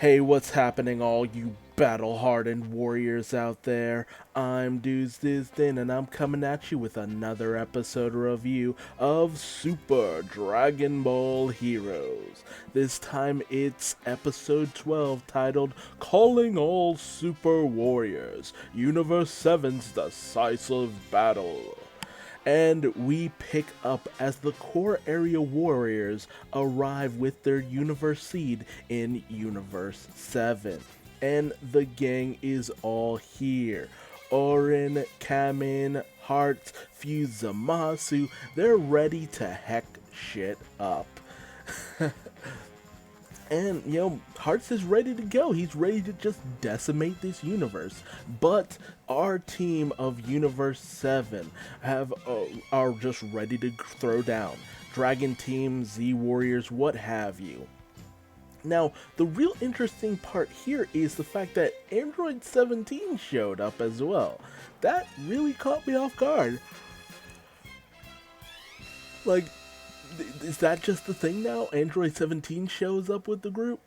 Hey, what's happening, all you battle-hardened warriors out there? I'm Dudes Disden, and I'm coming at you with another episode review of Super Dragon Ball Heroes. This time it's episode 12, titled Calling All Super Warriors, Universe 7's Decisive Battle. And we pick up as the core area warriors arrive with their universe seed in Universe 7. And the gang is all here. Orin, Kamin, Hearts, Fuzamasu, they're ready to heck shit up. And, Hearts is ready to go. He's ready to just decimate this universe. But our team of Universe 7 are just ready to throw down. Dragon Team, Z Warriors, what have you. Now, the real interesting part here is the fact that Android 17 showed up as well. That really caught me off guard. Like, is that just the thing now? Android 17 shows up with the group?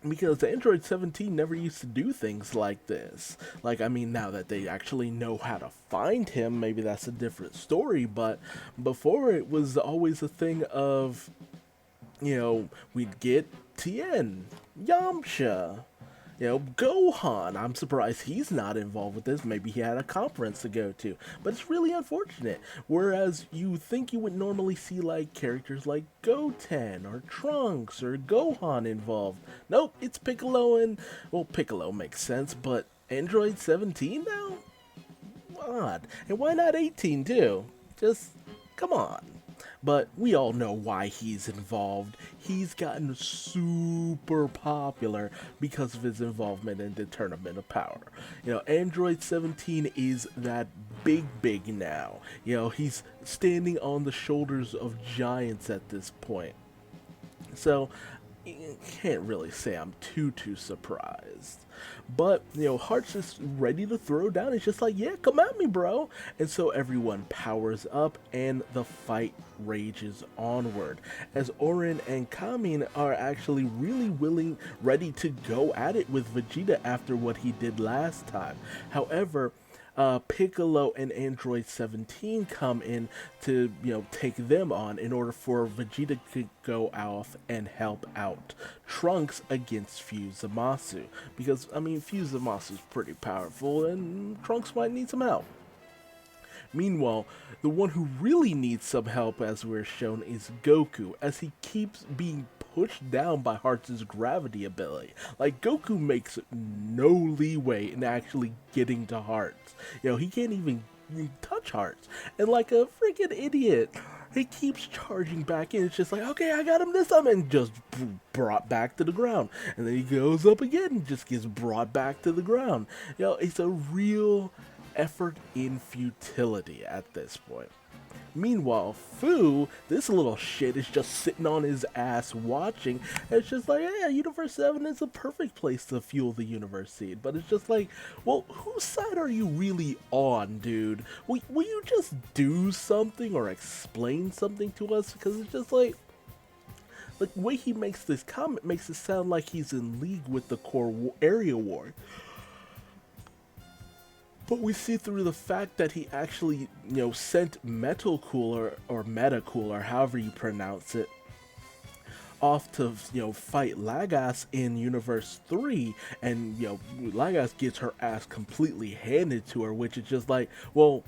Because Android 17 never used to do things like this. Like, I mean, now that they actually know how to find him, maybe that's a different story, but before it was always a thing of, we'd get Tien, Yamcha, Gohan. I'm surprised he's not involved with this. Maybe he had a conference to go to. But it's really unfortunate. Whereas you think you would normally see like characters like Goten or Trunks or Gohan involved. Nope, it's Piccolo and, well, Piccolo makes sense, but Android 17 now? Odd. And why not 18 too? Just, come on. But we all know why he's involved. He's gotten super popular because of his involvement in the Tournament of Power. Android 17 is that big now. He's standing on the shoulders of giants at this point. So, you can't really say I'm too surprised. But, Hearts is ready to throw down. It's just like, yeah, come at me, bro. And so everyone powers up and the fight rages onward. As Orin and Kamin are actually really ready to go at it with Vegeta after what he did last time. However, Piccolo and Android 17 come in to, take them on in order for Vegeta to go off and help out Trunks against Fuzamasu. Because, I mean, Fuzamasu's pretty powerful and Trunks might need some help. Meanwhile, the one who really needs some help, as we're shown, is Goku, as he keeps being pushed down by Hearts' gravity ability. Like, Goku makes no leeway in actually getting to Hearts. He can't even touch Hearts. And like a freaking idiot, he keeps charging back in. It's just like, okay, I got him this time, and just brought back to the ground. And then he goes up again and just gets brought back to the ground. It's a real effort in futility at this point. Meanwhile, Fu, this little shit, is just sitting on his ass watching. And it's just like, yeah, Universe 7 is a perfect place to fuel the Universe Seed. But it's just like, well, whose side are you really on, dude? Will you just do something or explain something to us? Because it's just like the way he makes this comment makes it sound like he's in league with the core area war. But we see through the fact that he actually, sent Metal Cooler or Meta Cooler, however you pronounce it, off to, fight Lagass in Universe 3, and, Lagass gets her ass completely handed to her, which is just like, well,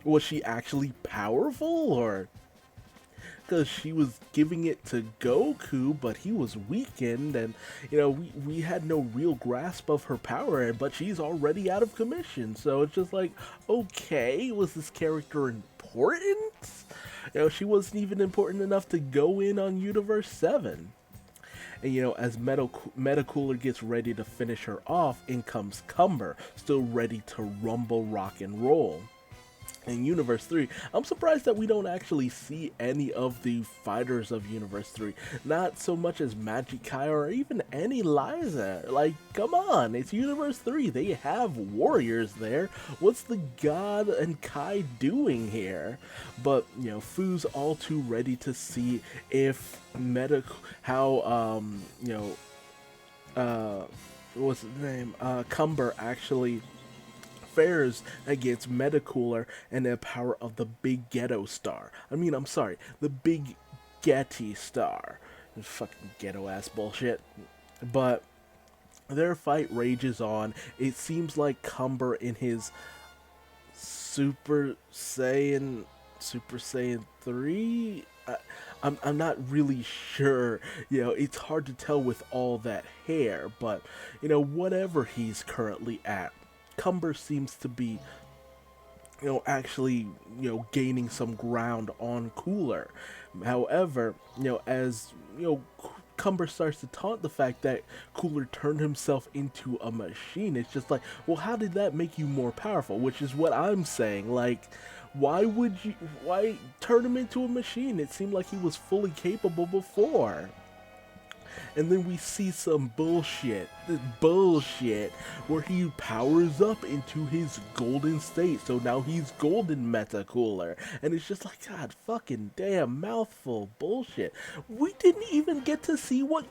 was she actually powerful, or because she was giving it to Goku, but he was weakened, and we had no real grasp of her power, but she's already out of commission. So it's just like, okay, was this character important? She wasn't even important enough to go in on Universe 7. And as Metacooler gets ready to finish her off, in comes Cumber, still ready to rumble, rock, and roll. In Universe 3, I'm surprised that we don't actually see any of the fighters of Universe 3. Not so much as Magic Kai or even any Liza. Like, come on, it's Universe 3. They have warriors there. What's the God and Kai doing here? But, Fu's all too ready to see if uh, what's his name? Cumber actually fares against Metacooler and the power of the Big Ghetto Star. I mean, I'm sorry, the Big Getty Star. Fucking ghetto ass bullshit. But their fight rages on. It seems like Cumber in his Super Saiyan 3. I'm not really sure. It's hard to tell with all that hair, but whatever he's currently at, Cumber seems to be actually gaining some ground on Cooler. However, as Cumber starts to taunt the fact that Cooler turned himself into a machine, it's just like, well, how did that make you more powerful? Which is what I'm saying. Like, why turn him into a machine? It seemed like he was fully capable before. And then we see some bullshit where he powers up into his golden state. So now he's golden Metacooler. And it's just like, God fucking damn, mouthful bullshit. We didn't even get to see what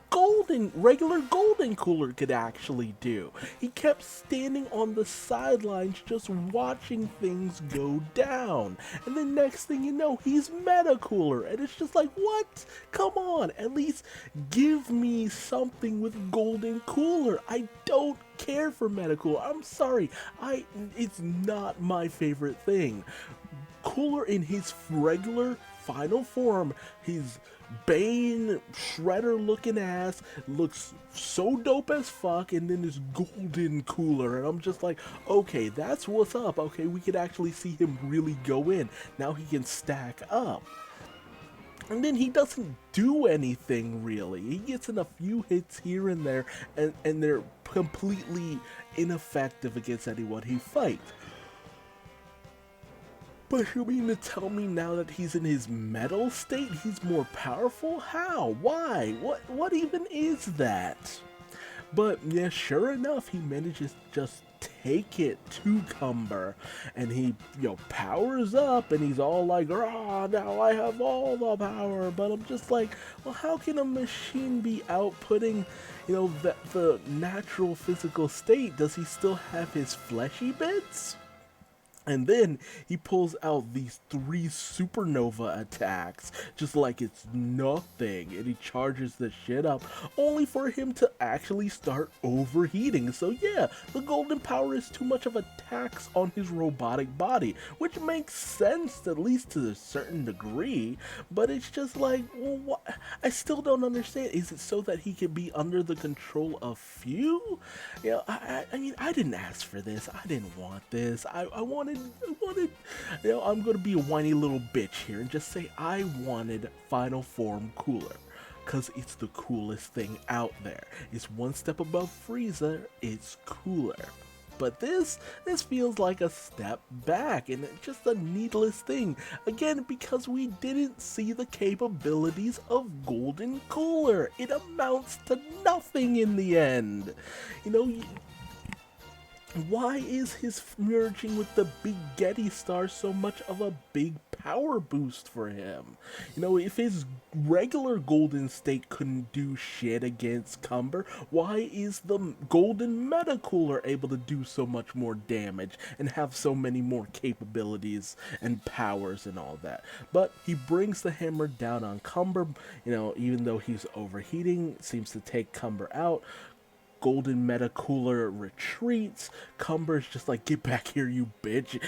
regular golden Cooler could actually do. He kept standing on the sidelines just watching things go down. And then next thing you know, he's Metacooler. And it's just like, what? Come on, at least give me something with golden Cooler. I don't care for Metacooler. I'm sorry. It's not my favorite thing. Cooler in his regular final form, his Bane Shredder looking ass looks so dope as fuck, and then this golden Cooler, and I'm just like, okay, that's what's up. Okay, we could actually see him really go in. Now he can stack up. And then he doesn't do anything really. He gets in a few hits here and there, and they're completely ineffective against anyone he fights. But you mean to tell me now that he's in his metal state, he's more powerful? How? Why? What even is that? But yeah, sure enough, he manages to just take it to Cumber, and he, powers up, and he's all like, "Ah, now I have all the power." But I'm just like, well, how can a machine be outputting, the natural physical state? Does he still have his fleshy bits? And then he pulls out these 3 supernova attacks, just like it's nothing, and he charges the shit up, only for him to actually start overheating. So yeah, the golden power is too much of a tax on his robotic body, which makes sense, at least to a certain degree, but it's just like, well, what? I still don't understand. Is it so that he can be under the control of few? I mean, I didn't ask for this. I didn't want this. I wanted, I'm gonna be a whiny little bitch here and just say I wanted Final Form Cooler, cause it's the coolest thing out there. It's one step above Frieza, it's Cooler. But this feels like a step back, and it's just a needless thing. Again, because we didn't see the capabilities of Golden Cooler. It amounts to nothing in the end. Why is his merging with the Big Getty Star so much of a big power boost for him? If his regular golden state couldn't do shit against Cumber, why is the golden Metacooler able to do so much more damage and have so many more capabilities and powers and all that? But he brings the hammer down on Cumber, even though he's overheating, seems to take Cumber out. Golden Metacooler retreats. Cumber's just like, get back here, you bitch,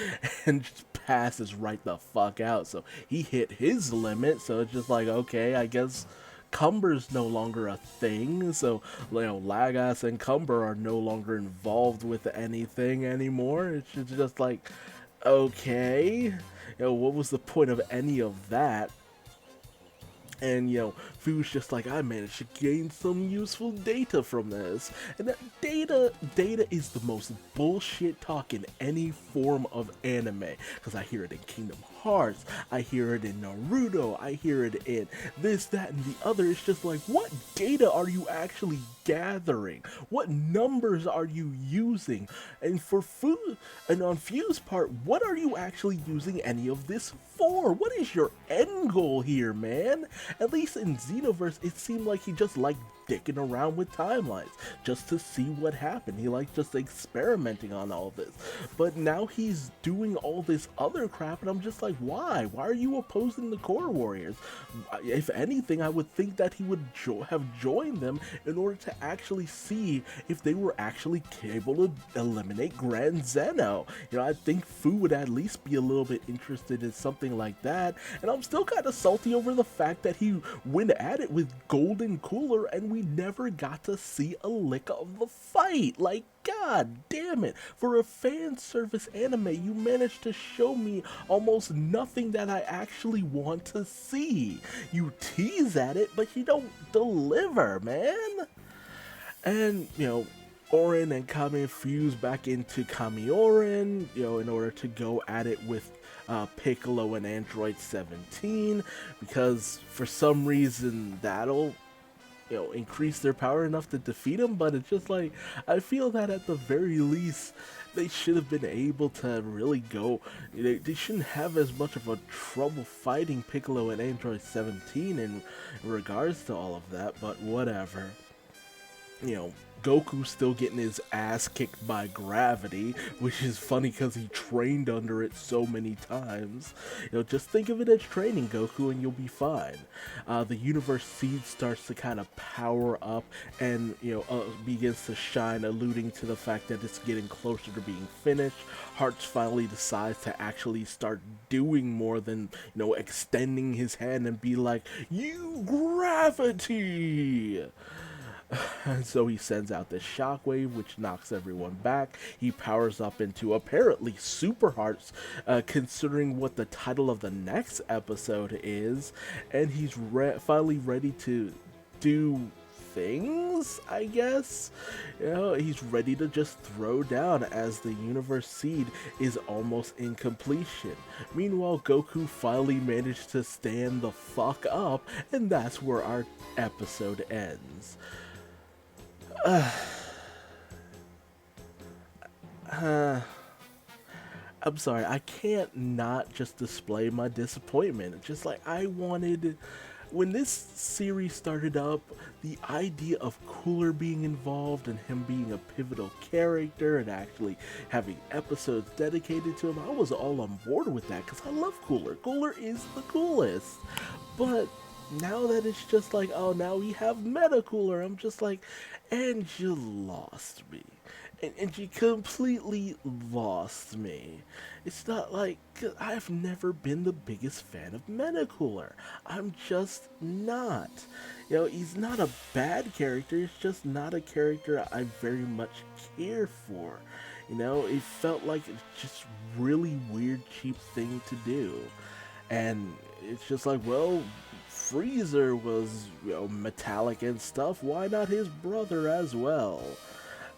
and just passes right the fuck out. So he hit his limit, so it's just like, okay, I guess Cumber's no longer a thing. So, Lagass and Cumber are no longer involved with anything anymore. It's just like, okay, what was the point of any of that? And, Fu's just like, I managed to gain some useful data from this. And that data is the most bullshit talk in any form of anime. Because I hear it in Kingdom Hearts, I hear it in Naruto, I hear it in this, that, and the other. It's just like, what data are you actually gathering? What numbers are you using? And for Fu, and on Fu's part, what are you actually using any of this for? What is your end goal here, man? At least in Xenoverse, it seemed like he just liked dicking around with timelines just to see what happened. He liked just experimenting on all this. But now he's doing all this other crap, and I'm just like, why? Why are you opposing the Core Warriors? If anything, I would think that he would have joined them in order to actually see if they were actually able to eliminate Grand Zeno. You know, I think Fu would at least be a little bit interested in something like that, and I'm still kind of salty over the fact that he went at it with Golden Cooler and we never got to see a lick of the fight. Like, god damn it. For a fan service anime, you managed to show me almost nothing that I actually want to see. You tease at it, but you don't deliver, man. And, you know, Orin and Kame fuse back into Kamiorin, you know, in order to go at it with Piccolo and Android 17, because for some reason that'll, you know, increase their power enough to defeat him. But it's just like, I feel that at the very least they should have been able to really go, they shouldn't have as much of a trouble fighting Piccolo and Android 17 in regards to all of that, but whatever. You know, Goku's still getting his ass kicked by gravity, which is funny because he trained under it so many times. You know, just think of it as training, Goku, and you'll be fine. The Universe Seed starts to kind of power up and, you know, begins to shine, alluding to the fact that it's getting closer to being finished. Hearts finally decides to actually start doing more than, you know, extending his hand and be like, "You gravity!" And so he sends out this shockwave, which knocks everyone back. He powers up into apparently Super Hearts, considering what the title of the next episode is. And he's finally ready to do things, I guess. You know, he's ready to just throw down as the Universe Seed is almost in completion. Meanwhile, Goku finally managed to stand the fuck up, and that's where our episode ends. I'm sorry, I can't not just display my disappointment. It's just like, I wanted, when this series started up, the idea of Cooler being involved and him being a pivotal character and actually having episodes dedicated to him, I was all on board with that because I love Cooler. Cooler is the coolest. But now that it's just like, oh, now we have Metacooler, I'm just like, and you lost me. And you completely lost me. It's not like, I've never been the biggest fan of Metacooler. I'm just not. You know, he's not a bad character, it's just not a character I very much care for. You know, it felt like it's just really weird, cheap thing to do. And it's just like, well, Freezer was, you know, metallic and stuff, why not his brother as well?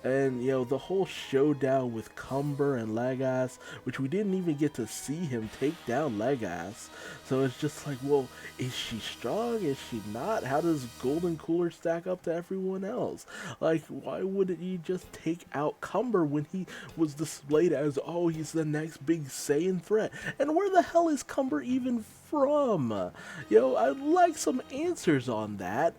And, you know, the whole showdown with Cumber and Legas, which we didn't even get to see him take down Legas. So it's just like, well, is she strong? Is she not? How does Golden Cooler stack up to everyone else? Like, why wouldn't you just take out Cumber when he was displayed as, oh, he's the next big Saiyan threat? And where the hell is Cumber even from? You know, I'd like some answers on that.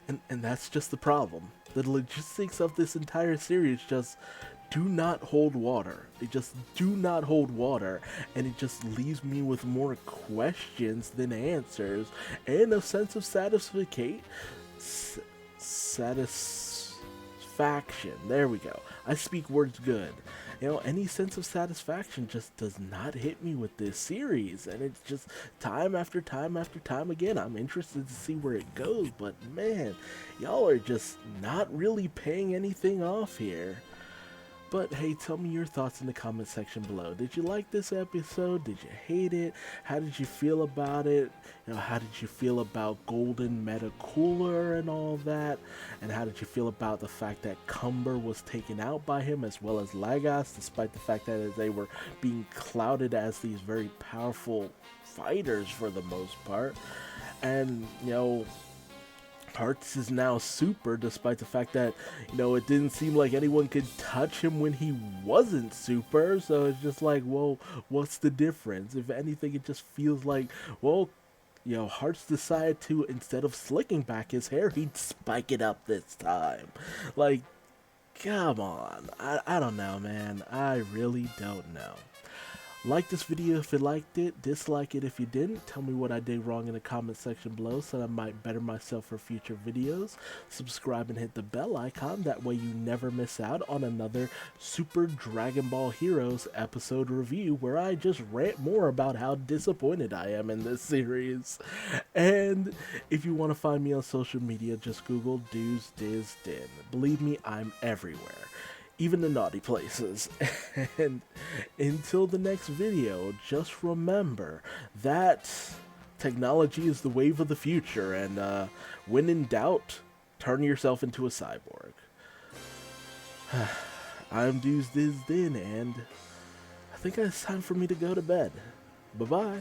And that's just the problem. The logistics of this entire series just do not hold water. They just do not hold water, and it just leaves me with more questions than answers, and a sense of satisfaction. There we go. I speak words good. You know, any sense of satisfaction just does not hit me with this series, and it's just time after time after time again. I'm interested to see where it goes, but man, y'all are just not really paying anything off here. But hey, tell me your thoughts in the comment section below. Did you like this episode? Did you hate it? How did you feel about it? You know, how did you feel about Golden Metacooler and all that? And how did you feel about the fact that Cumber was taken out by him as well as Legas, despite the fact that they were being clouded as these very powerful fighters for the most part? And, you know, Hearts is now super, despite the fact that, you know, it didn't seem like anyone could touch him when he wasn't super. So it's just like, well, what's the difference? If anything, it just feels like, well, you know, Hearts decided to, instead of slicking back his hair, he'd spike it up this time. Like, come on. I don't know, man. I really don't know. Like this video if you liked it, dislike it if you didn't. Tell me what I did wrong in the comment section below so that I might better myself for future videos. Subscribe and hit the bell icon, that way you never miss out on another Super Dragon Ball Heroes episode review where I just rant more about how disappointed I am in this series. And if you want to find me on social media, just Google DewsDizDin. Believe me, I'm everywhere. Even the naughty places. And until the next video, just remember that technology is the wave of the future, and when in doubt, turn yourself into a cyborg. I'm DewsDizDin, and I think it's time for me to go to bed. Bye-bye.